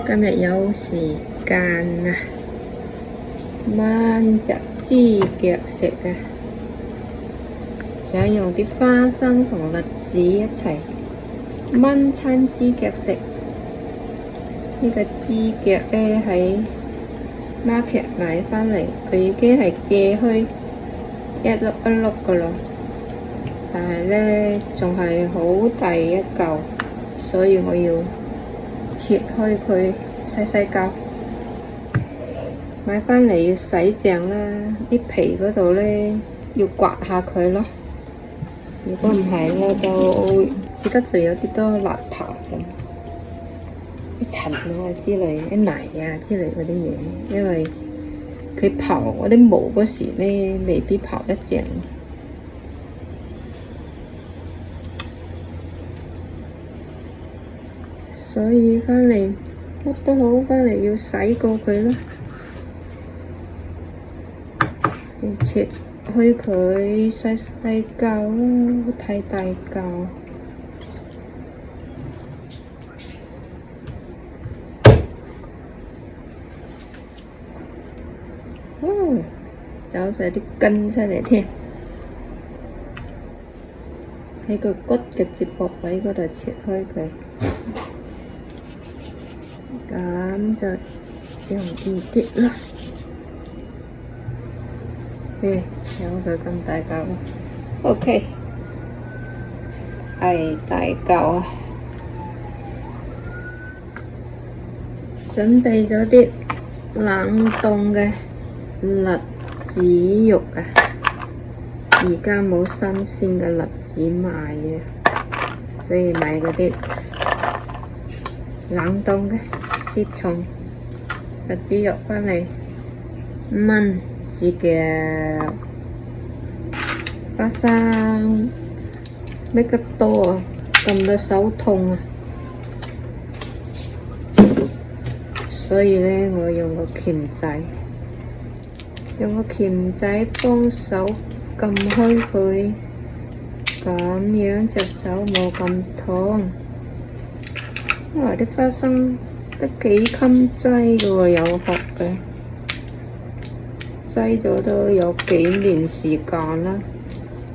今日有時間啊，炆隻豬腳食啊！想用啲花生同栗子一齊炆餐豬腳食。呢個豬腳咧喺 market 買返嚟，佢已經係鋸開一粒一粒噶啦，但係咧仲係好大一嚿，所以我要切開佢細細嚿。買返嚟要洗淨啦，啲皮嗰度咧要刮下佢咯。如果唔係咧，就切得就有啲多邋遢咁，啲塵啊之類、啲泥啊之類嗰啲嘢，因為佢刨嗰啲毛嗰時咧，未必刨得淨。所以返嚟乜都好，返嚟要洗過佢啦，要切開佢細細嚿啦，太大嚿。走晒啲根出嚟添，喺個骨嘅接駁位嗰度切開佢，咁就容易啲啦。有佢咁大嚿啦 ，OK， 係大嚿啊！準備咗啲冷凍嘅栗子肉啊，而家冇新鮮嘅栗子賣嘅，所以買嗰啲冷凍嘅雪松栗子肉返嚟炆豬腳。花生搣得多啊，撳到手痛啊，所以咧我用個鉗仔。用個鉗仔幫手撳開佢，咁樣隻手冇咁痛。哇！啲花生都幾襟擠㗎喎，有殼嘅，擠咗都有幾年時間啦，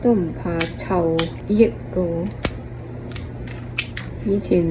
都唔怕臭益㗎喎。以前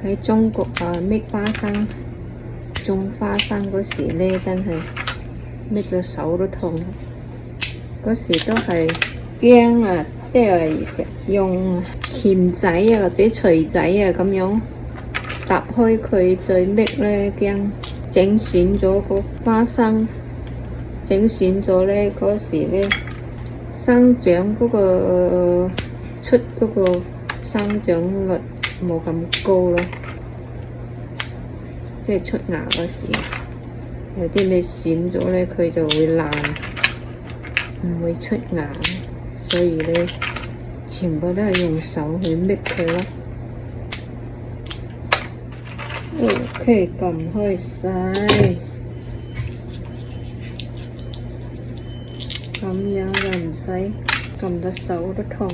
喺中國搣花生、種花生嗰時咧，真係〜搣到手都痛，嗰時都係驚啊！即係用鉗仔啊或者錘仔啊咁樣搭開佢再搣咧，驚整損咗個花生，整損咗咧嗰時咧生長嗰個出嗰個生長率冇咁高咯，即係出芽嗰時。有啲你剪咗咧，佢就會爛，唔會出芽，所以咧全部都係用手去搣佢咯。OK， 撳開晒，咁樣就唔使撳到手都痛。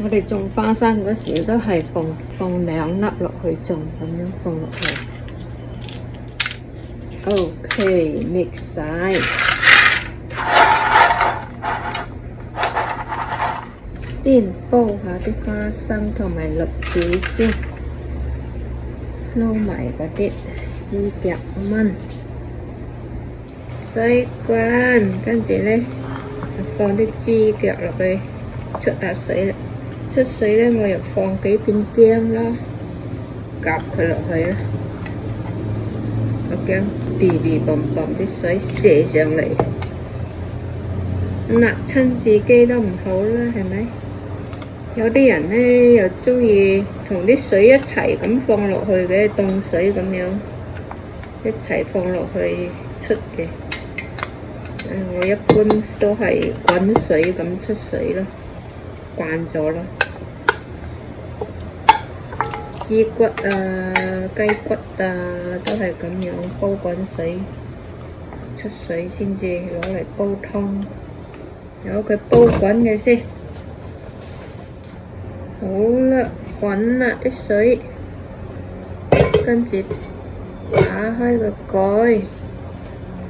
我哋種花生嗰時都係放2粒落去種，咁樣放落去。OK， mix 晒，先煲下啲花生同埋栗子先，撈埋嗰啲豬腳炆，洗乾，跟住咧放啲豬腳落去，出下水啦。出水咧，我又放幾片薑啦，夾佢落去啦。我驚嗶嗶啲水射上嚟，辣親自己都唔好啦，係咪？有啲人咧又鍾意同啲水一齊咁放落去嘅，凍水咁樣一齊放落去出嘅。我一般都係滾水咁出水咯，慣咗啦。豬骨啊、雞骨啊，都係咁樣煲滾水，出水先至攞嚟煲湯，由佢煲滾嘅先。好啦，滾啦啲水，跟住打開個蓋，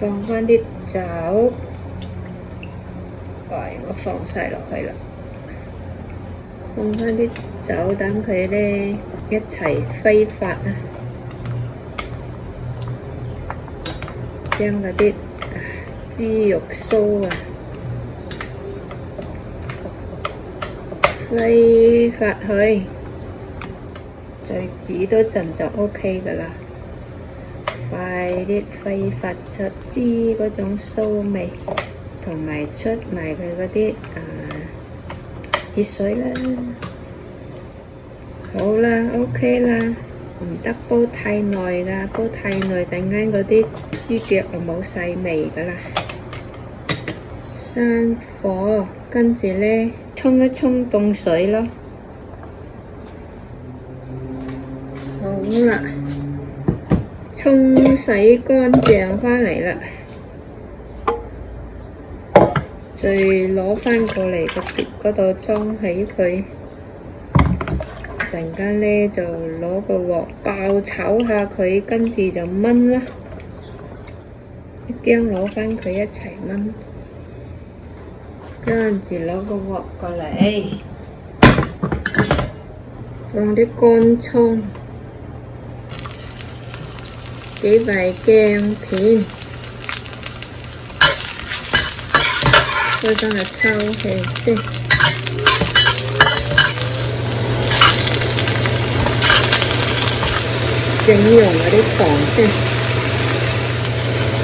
放翻啲酒，我放晒落去啦，放翻啲酒，等佢咧一齊揮發啊！將嗰啲豬肉酥啊揮發去，再煮多陣就 OK 噶啦。快啲揮發出豬嗰種酥味，同埋出埋佢嗰啲熱水啦。好啦 ，OK 啦，唔得煲太耐啦，煲太耐陣間嗰啲豬腳就冇晒味噶啦。閂火，跟住咧沖一沖凍水咯。好啦，沖洗乾淨返嚟啦，再攞返過嚟個碟嗰度裝起佢。陣間咧就攞個鑊爆炒下佢，跟住就燜啦。一驚攞返佢一齊燜，跟住攞個鑊過嚟，放啲乾葱。幾塊薑片，再將佢抽起先，整溶嗰啲糖先。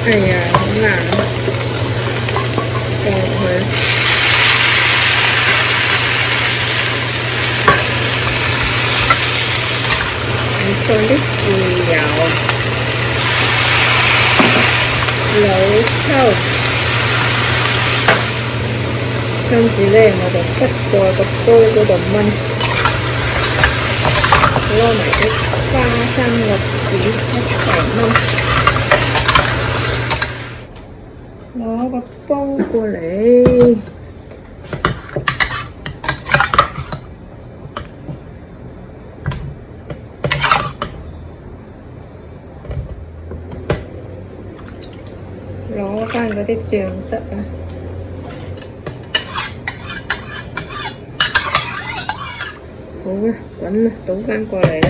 哎呀，好硬啊！放落去，放啲豉油。老抽，跟住咧我就出過個煲嗰度燜，攞埋啲花生粒子一齊燜，攞個煲過嚟，攞返嗰啲醬汁啊！好啦，滾啦，倒返過嚟啦。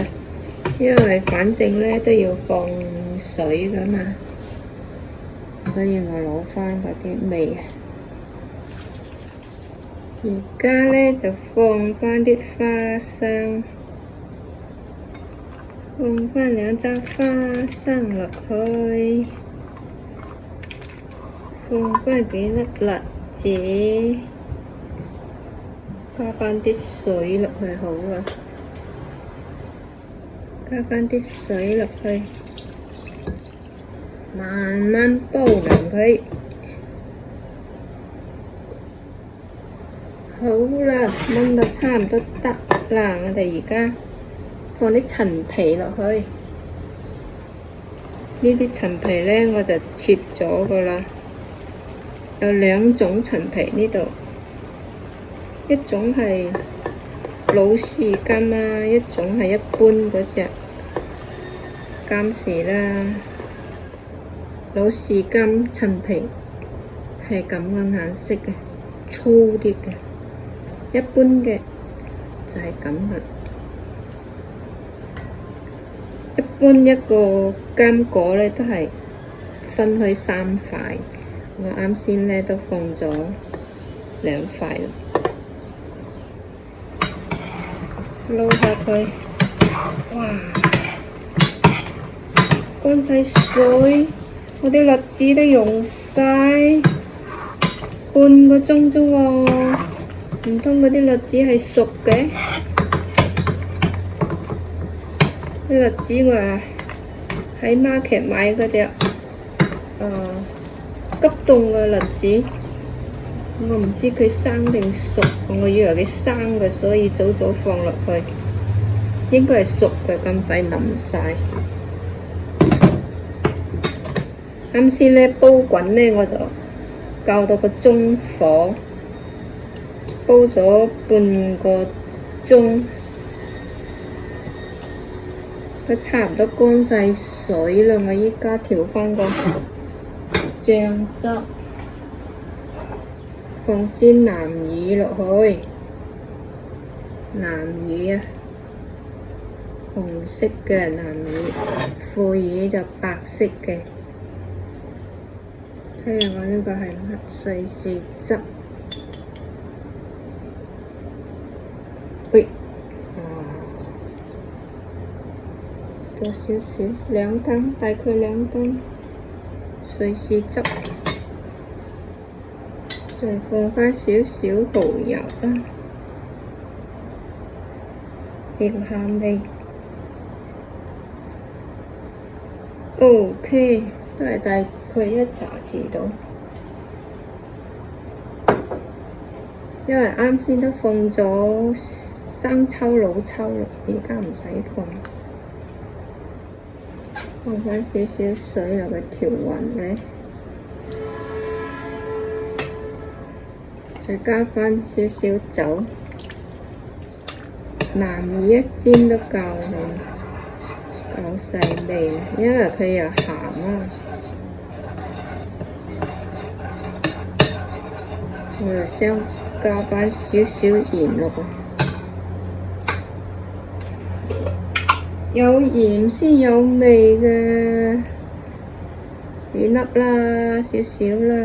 因為反正咧都要放水㗎嘛，所以我攞返嗰啲味。而家咧就放返啲花生，放返2隻花生落去。放返幾粒辣子，加返啲水落去好啊！加返啲水落去，慢慢煲涼佢。好啦，燜到差唔多得啦，我哋而家放啲陳皮落去。呢啲陳皮咧我就切咗㗎啦。有2種陳皮呢度，一種係老樹根啊，一種係一般嗰隻監視啦。老樹根陳皮係咁嘅顏色嘅，粗啲嘅，一般嘅就係咁嘅。一般一個監果咧都係分開3塊。我啱先咧都放咗2塊啦，撈下佢，哇！乾晒水，我啲栗子都溶晒，半個鐘啫喎，唔通嗰啲栗子係熟嘅？啲栗子我喺 market 買嗰隻，急凍嘅栗子，我唔知佢生定熟，我以為佢生嘅，所以早早放落去，應該係熟嘅，咁快腍晒。啱先咧煲滾咧，我就校到個中火，煲咗半個鐘，都差唔多乾晒水啦，我依家調翻個醬汁，放支南乳落去，南乳啊，紅色嘅南乳，腐乳就白色嘅。睇下我呢個係乜瑞士汁，喂，多少少2羹，大概2羹瑞士汁，再放翻少少蠔油啦，調下味。OK， 都係大概1茶匙到，因為啱先都放咗生抽、老抽啦，而家唔使放。放翻少少水落去調勻咧，再加翻少少酒，南乳1煎都夠啦，夠細味，因為佢又鹹啊。我又想加翻少少鹽落去。有鹽先有味嘅，幾粒啦，少少啦。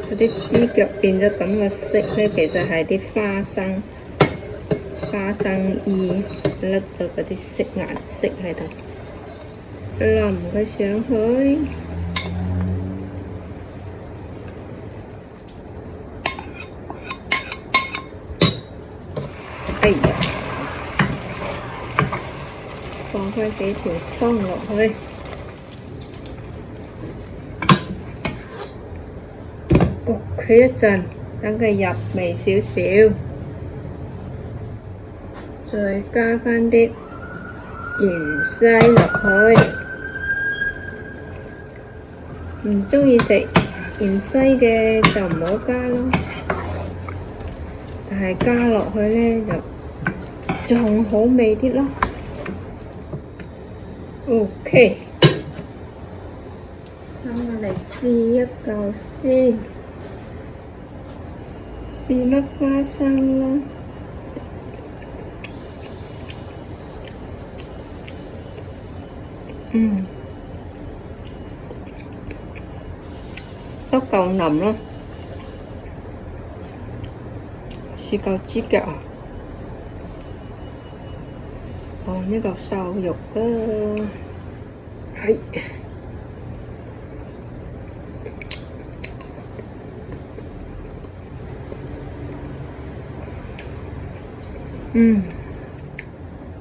嗰啲豬腳變咗咁嘅色咧，其實係啲花生衣甩咗嗰啲顏色喺度，淋佢上去。哎呀！放翻幾條葱落去，焗佢一陣，等佢入味少少，再加翻啲芫茜落去。唔鍾意食芫茜嘅就唔好加咯，但係加落去咧就仲好味啲咯。OK， 等我嚟試一嚿先，試粒花生啦。都夠腍咯。試嚿豬腳啊！呢嚿瘦肉啊，係，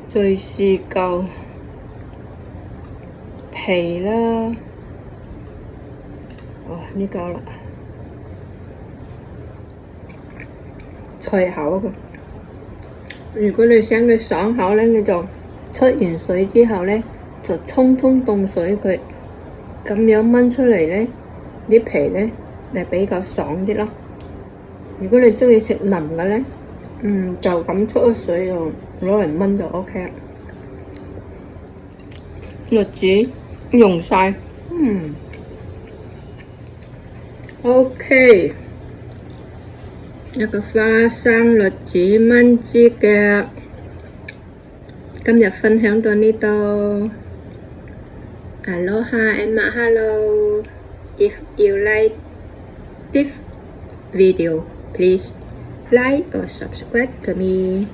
再試嚿皮啦，呢嚿啦，脆口嘅。如果你想佢爽口咧，你就出完水之後咧，就沖凍水佢，咁樣炆出嚟咧，啲皮咧咪比較爽啲咯。如果你鍾意食腍嘅咧，就咁出咗水就攞嚟炆就 OK 啦。栗子溶晒，OK， 一個花生栗子炆豬腳。今日分享到呢度。Aloha and mahalo. If you like this video, please like or subscribe to me.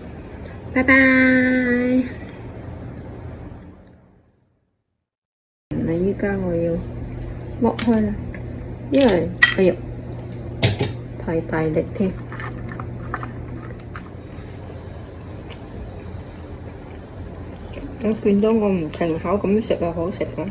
Bye bye. 依家我要剝開啦，因為哎呀太大力添。我見到我唔停口咁食就好食啦。